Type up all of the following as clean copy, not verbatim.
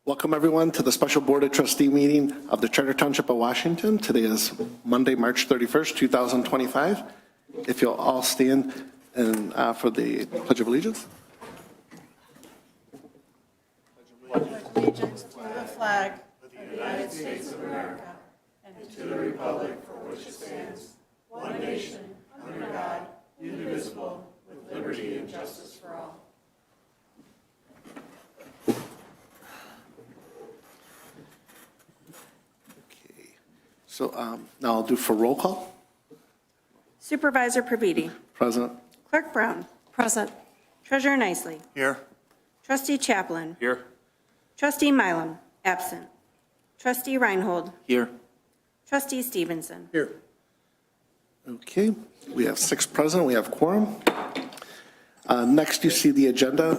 Welcome everyone to the special Board of Trustee meeting of the Charter Township of Washington. Today is Monday, March 31st, 2025. If you'll all stand and for the Pledge of Allegiance. Allegiance to the flag of the United States of America and to the republic for which it stands, one nation, under God, indivisible, with liberty and justice for all. Okay, so now I'll do for roll call. Supervisor Praviti. Present. Clerk Brown. Present. Treasurer Nicely. Here. Trustee Chaplin. Here. Trustee Milam. Absent. Trustee Reinhold. Here. Trustee Stevenson. Here. Okay, we have 6 present. We have quorum. Next, you see the agenda.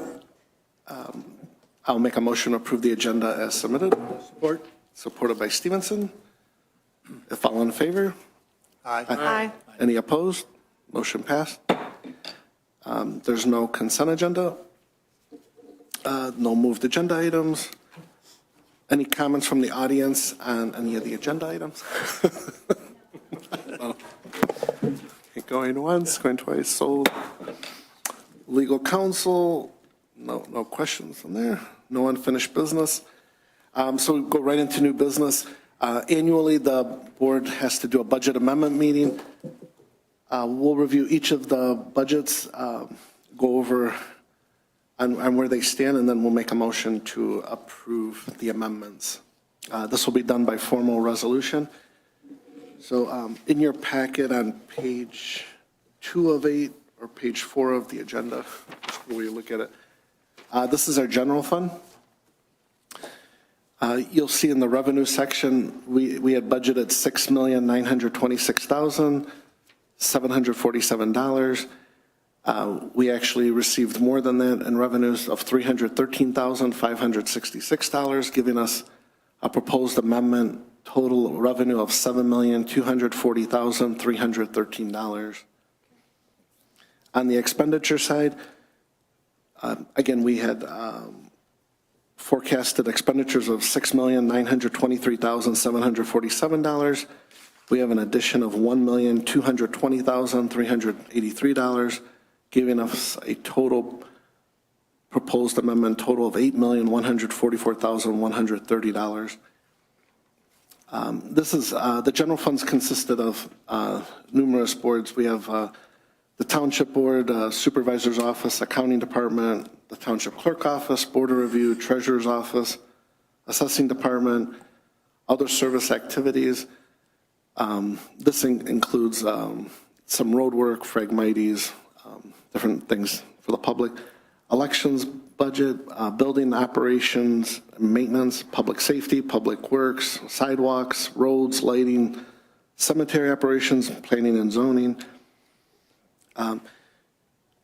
I'll make a motion to approve the agenda as submitted. Support. Supported by Stevenson. If all in favor? Aye. Aye. Any opposed? Motion passed. There's no consent agenda. No moved agenda items. Any comments from the audience on any of the agenda items? Going once, going twice, sold. Legal counsel, no questions from there. No unfinished business. So we go right into new business. Annually, the board has to do a budget amendment meeting. We'll review each of the budgets, go over on where they stand, and then we'll make a motion to approve the amendments. This will be done by formal resolution. So in your packet on page 2 of 8 or page 4 of the agenda, where you look at it, this is our general fund. You'll see in the revenue section, we had budgeted $6,926,747. We actually received more than that in revenues of $313,566, giving us a proposed amendment total revenue of $7,240,313. On the expenditure side, again, we had forecasted expenditures of $6,923,747. We have an addition of $1,220,383, giving us a total proposed amendment total of $8,144,130. This is the general funds consisted of numerous boards. We have the Township Board, Supervisor's Office, Accounting Department, the Township Clerk Office, Board of Review, Treasurer's Office, Assessing Department, other service activities. This includes some road work, Phragmites, different things for the public, elections, budget, building operations, maintenance, public safety, public works, sidewalks, roads, lighting, cemetery operations, planning and zoning.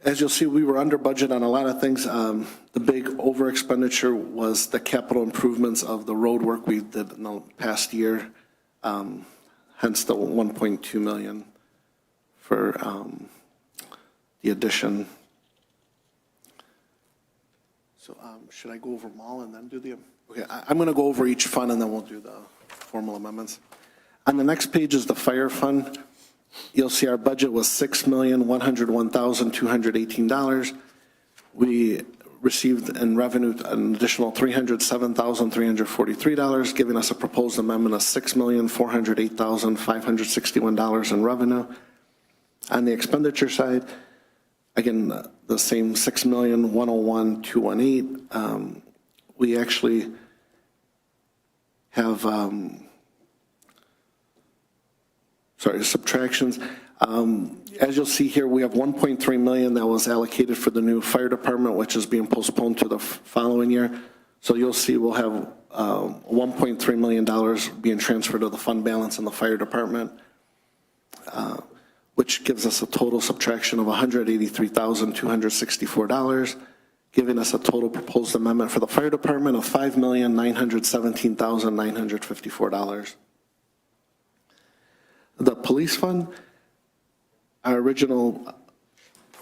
As you'll see, we were under budget on a lot of things. The big over expenditure was the capital improvements of the road work we did in the past year, hence the $1.2 million for the addition. So should I go over them all and then do the, okay, I'm going to go over each fund and then we'll do the formal amendments. On the next page is the fire fund. You'll see our budget was $6,101,218. We received in revenue an additional $307,343, giving us a proposed amendment of $6,408,561 in revenue. On the expenditure side, again, the same $6,101,218. We actually have subtractions. As you'll see here, we have $1.3 million that was allocated for the new fire department, which is being postponed to the following year. So you'll see we'll have $1.3 million being transferred to the fund balance in the fire department, which gives us a total subtraction of $183,264, giving us a total proposed amendment for the fire department of $5,917,954. The police fund, our original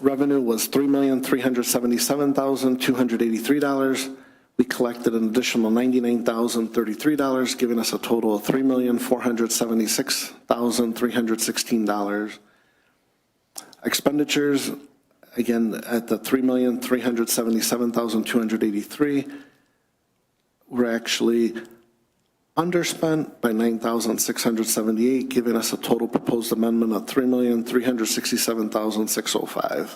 revenue was $3,377,283. We collected an additional $99,033, giving us a total of $3,476,316. Expenditures, again, at the $3,377,283. We're actually underspent by $9,678, giving us a total proposed amendment of $3,367,605.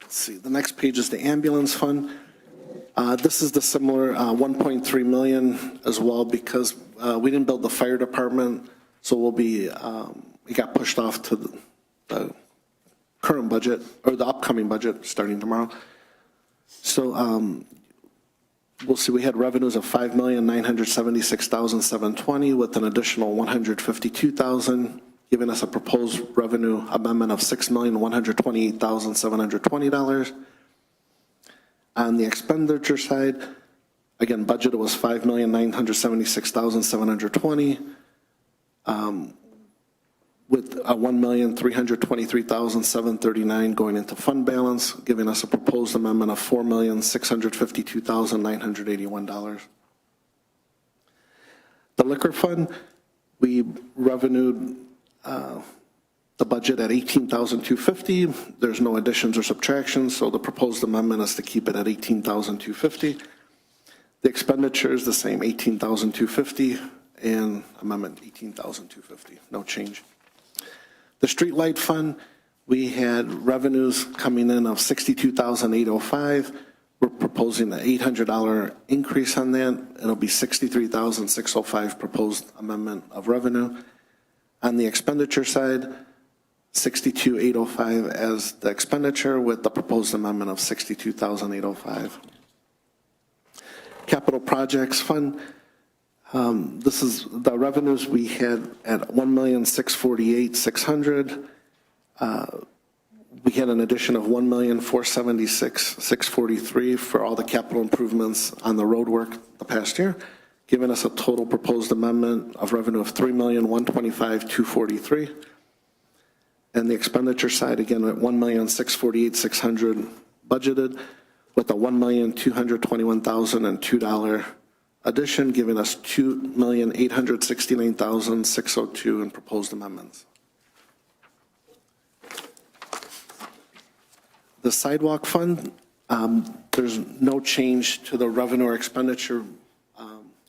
Let's see, the next page is the ambulance fund. This is the similar 1.3 million as well, because we didn't build the fire department, so we'll be, it got pushed off to the current budget, or the upcoming budget, starting tomorrow. So we'll see, we had revenues of $5,976,720 with an additional $152,000, giving us a proposed revenue amendment of $6,128,720. On the expenditure side, again, budget was $5,976,720, with a $1,323,739 going into fund balance, giving us a proposed amendment of $4,652,981. The liquor fund, we revenued the budget at $18,250. There's no additions or subtractions, so the proposed amendment is to keep it at $18,250. The expenditure is the same, $18,250, and amendment $18,250, no change. The streetlight fund, we had revenues coming in of $62,805. We're proposing an $800 increase on that. It'll be $63,605 proposed amendment of revenue. On the expenditure side, $62,805 as the expenditure, with the proposed amendment of $62,805. Capital projects fund, this is the revenues we had at $1,648,600. We had an addition of $1,476,643 for all the capital improvements on the road work the past year, giving us a total proposed amendment of revenue of $3,125,243. And the expenditure side, again, at $1,648,600 budgeted, with a $1,221,002 addition, giving us $2,869,602 in proposed amendments. The sidewalk fund, there's no change to the revenue or expenditure,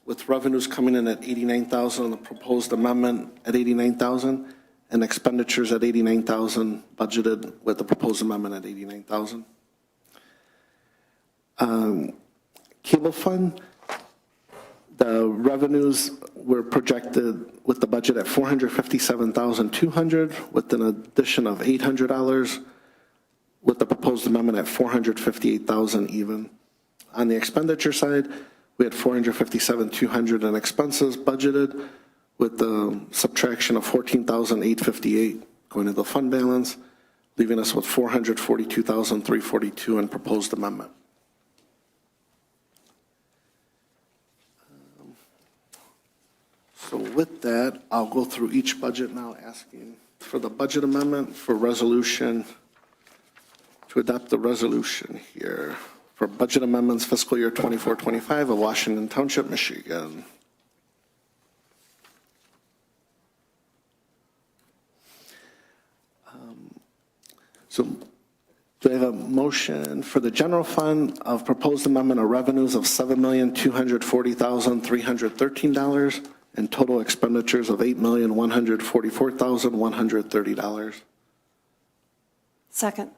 with revenues coming in at $89,000, the proposed amendment at $89,000, and expenditures at $89,000 budgeted, with the proposed amendment at $89,000. Cable fund, the revenues were projected with the budget at $457,200, with an addition of $800, with the proposed amendment at $458,000 even. On the expenditure side, we had $457,200 in expenses budgeted, with the subtraction of $14,858 going to the fund balance, leaving us with $442,342 in proposed amendment. So with that, I'll go through each budget now, asking for the budget amendment for resolution, to adopt the resolution here for budget amendments fiscal year 24-25 of Washington Township, Michigan. So do I have a motion for the general fund of proposed amendment of revenues of $7,240,313 and total expenditures of $8,144,130? Second.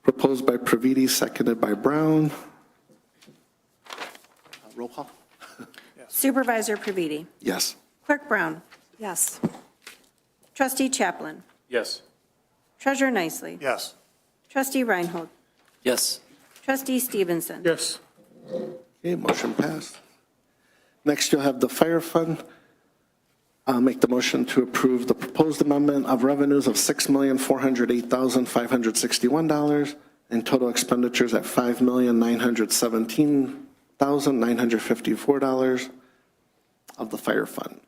Proposed by Praviti, seconded by Brown. Roll call? Supervisor Praviti. Yes. Clerk Brown. Yes. Trustee Chaplin. Yes. Treasurer Nicely. Yes. Trustee Reinhold. Yes. Trustee Stevenson. Yes. Okay, motion passed. Next, you'll have the fire fund. I'll make the motion to approve the proposed amendment of revenues of $6,408,561 and total expenditures at $5,917,954 of the fire fund.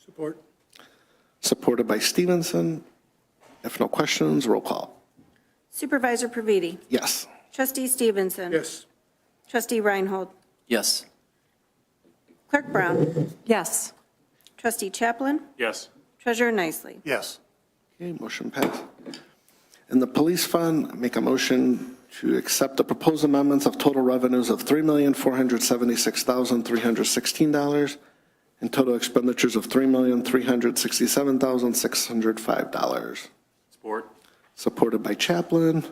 Support. Supported by Stevenson. If no questions, roll call. Supervisor Praviti. Yes. Trustee Stevenson. Yes. Trustee Reinhold. Yes. Clerk Brown. Yes. Trustee Chaplin. Yes. Treasurer Nicely. Yes. Okay, motion passed. In the police fund, make a motion to accept the proposed amendments of total revenues of $3,476,316 and total expenditures of $3,367,605. Support. Supported by Chaplin.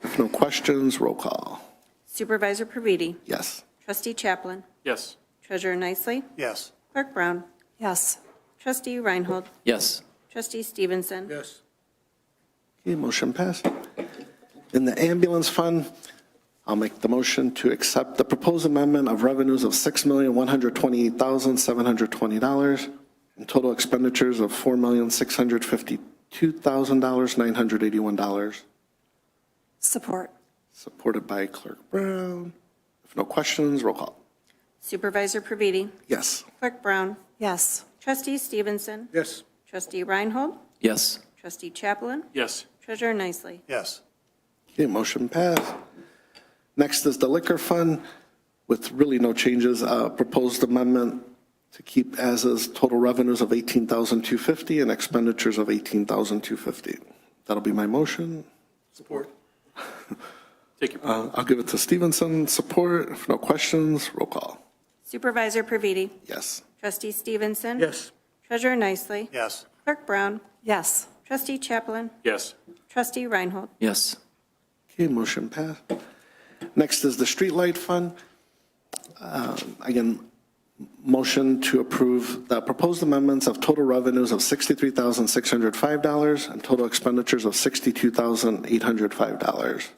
If no questions, roll call. Supervisor Praviti. Yes. Trustee Chaplin. Yes. Treasurer Nicely. Yes. Clerk Brown. Yes. Trustee Reinhold. Yes. Trustee Stevenson. Yes. Okay, motion passed. In the ambulance fund, I'll make the motion to accept the proposed amendment of revenues of $6,128,720 and total expenditures of $4,652,981. Support. Supported by Clerk Brown. If no questions, roll call. Supervisor Praviti. Yes. Clerk Brown. Yes. Trustee Stevenson. Yes. Trustee Reinhold. Yes. Trustee Chaplin. Yes. Treasurer Nicely. Yes. Okay, motion passed. Next is the liquor fund with really no changes. Proposed amendment to keep as is total revenues of $18,250 and expenditures of $18,250. That'll be my motion. Support. Take your. I'll give it to Stevenson. Support. If no questions, roll call. Supervisor Praviti. Yes. Trustee Stevenson. Yes. Treasurer Nicely. Yes. Clerk Brown. Yes. Trustee Chaplin. Yes. Trustee Reinhold. Yes. Okay, motion passed. Next is the streetlight fund. Again, motion to approve the proposed amendments of total revenues of $63,605 and total expenditures of $62,805.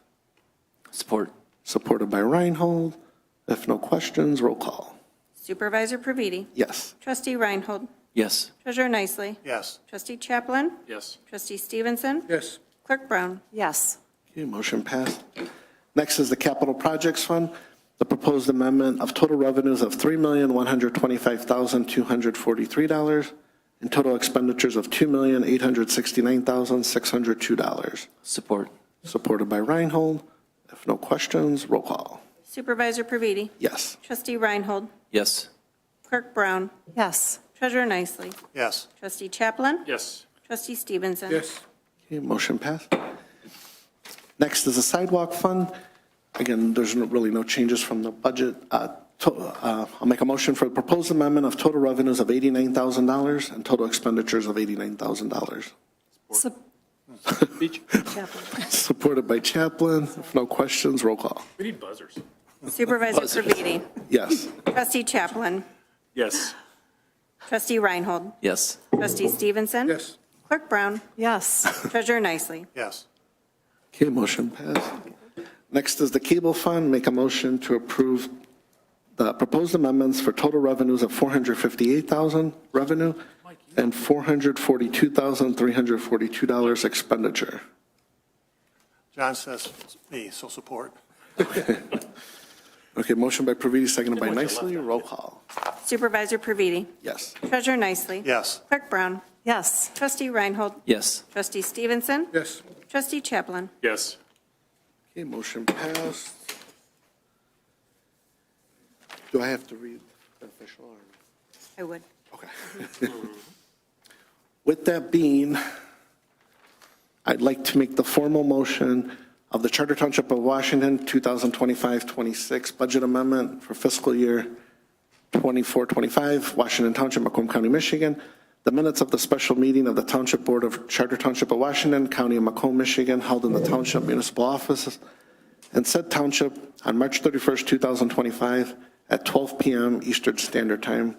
Support. Supported by Reinhold. If no questions, roll call. Supervisor Praviti. Yes. Trustee Reinhold. Yes. Treasurer Nicely. Yes. Trustee Chaplin. Yes. Trustee Stevenson. Yes. Clerk Brown. Yes. Okay, motion passed. Next is the capital projects fund. The proposed amendment of total revenues of $3,125,243 and total expenditures of $2,869,602. Support. Supported by Reinhold. If no questions, roll call. Supervisor Praviti. Yes. Trustee Reinhold. Yes. Clerk Brown. Yes. Treasurer Nicely. Yes. Trustee Chaplin. Yes. Trustee Stevenson. Yes. Okay, motion passed. Next is the sidewalk fund. Again, there's really no changes from the budget. I'll make a motion for the proposed amendment of total revenues of $89,000 and total expenditures of $89,000. Beach. Chaplin. Supported by Chaplin. If no questions, roll call. We need buzzers. Supervisor Praviti. Yes. Trustee Chaplin. Yes. Trustee Reinhold. Yes. Trustee Stevenson. Yes. Clerk Brown. Yes. Treasurer Nicely. Yes. Okay, motion passed. Next is the cable fund. Make a motion to approve the proposed amendments for total revenues of $458,000 revenue and $442,342 expenditure. John says me, so support. Okay, motion by Praviti, seconded by Nicely. Roll call. Supervisor Praviti. Yes. Treasurer Nicely. Yes. Clerk Brown. Yes. Trustee Reinhold. Yes. Trustee Stevenson. Yes. Trustee Chaplin. Yes. Okay, motion passed. Do I have to read the official or? I would. Okay. With that being, I'd like to make the formal motion of the Charter Township of Washington 2025-26 budget amendment for fiscal year 24-25, Washington Township, Macomb County, Michigan. The minutes of the special meeting of the Township Board of Charter Township of Washington, County of Macomb, Michigan, held in the Township Municipal Office and said Township on March 31st, 2025 at 12 p.m. Eastern Standard Time.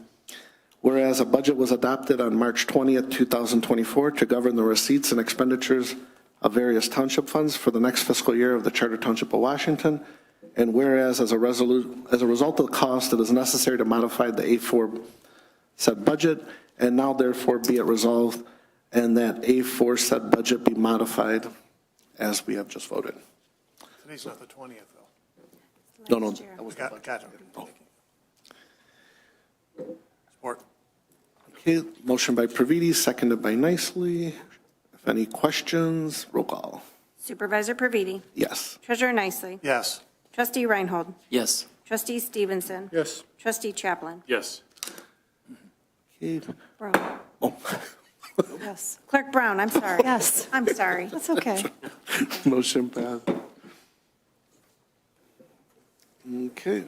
Whereas a budget was adopted on March 20th, 2024 to govern the receipts and expenditures of various township funds for the next fiscal year of the Charter Township of Washington. And whereas as a result of the cost, it is necessary to modify the A4 said budget, and now therefore be it resolved, and that A4 said budget be modified as we have just voted. Today's not the 20th, though. No, that was the budget. Gotcha. Support. Okay, motion by Praviti, seconded by Nicely. If any questions, roll call. Supervisor Praviti. Yes. Treasurer Nicely. Yes. Trustee Reinhold. Yes. Trustee Stevenson. Yes. Trustee Chaplin. Yes. Okay. Brown. Oh, Yes. Clerk Brown, I'm sorry. Yes. I'm sorry. That's okay. motion passed. Okay.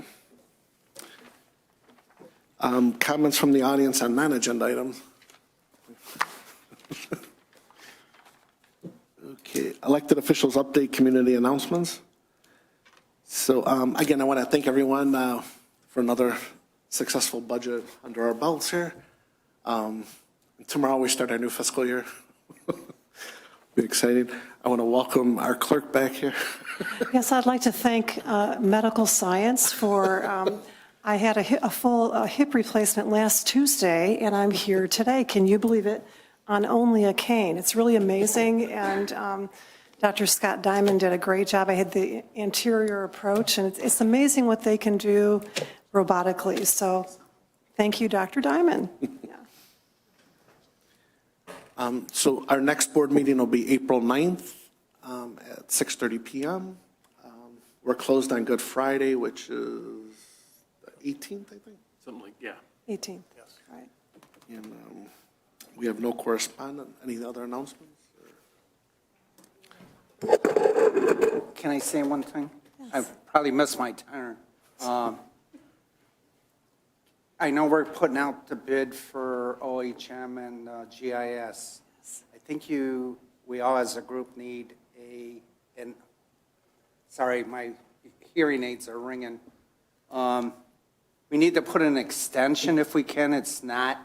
Comments from the audience on non-agenda items? Okay, elected officials update, community announcements. So again, I want to thank everyone for another successful budget under our belts here. Tomorrow we start our new fiscal year. Be exciting. I want to welcome our clerk back here. Yes, I'd like to thank medical science for, I had a full hip replacement last Tuesday, and I'm here today. Can you believe it? On only a cane. It's really amazing, and Dr. Scott Diamond did a great job. I had the anterior approach, and it's amazing what they can do robotically. So thank you, Dr. Diamond. Yeah. So our next board meeting will be April 9th at 6:30 p.m. We're closed on Good Friday, which is the 18th, I think. Something like, yeah. 18th. Right. And we have no correspondence. Any other announcements? Can I say one thing? I've probably missed my turn. I know we're putting out the bid for OHM and GIS. I think we all as a group need sorry, my hearing aids are ringing. We need to put an extension if we can. It's not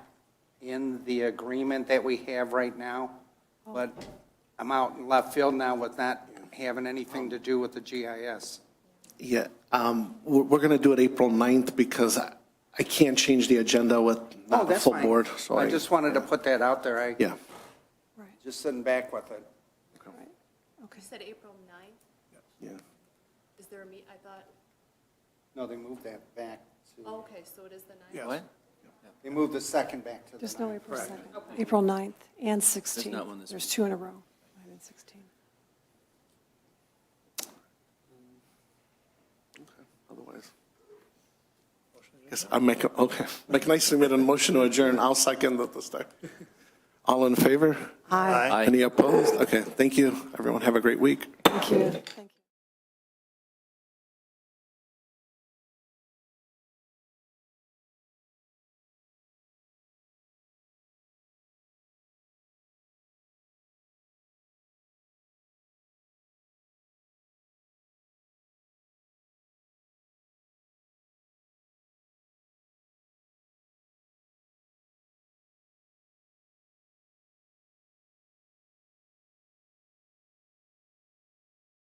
in the agreement that we have right now, but I'm out in left field now with not having anything to do with the GIS. Yeah, we're going to do it April 9th because I can't change the agenda with not a That's full fine. board. So I just wanted to put that out there. yeah. Right. Just sitting back with it. Right. Okay. You said April 9th? Yeah. Is there a I thought, No, they moved that back to, oh, okay, so it is the 9th? Yes. What? they moved the second back to the There's no 9th. April 2nd. April 9th and 16th. There's not one this There's week. 2 in a row, 9 and 16. Otherwise. Yes, I make nicely made a motion to adjourn. I'll second at this time. All in favor? Aye. Aye. Any opposed? Okay, thank you. Everyone have a great week. Thank you. Thank you.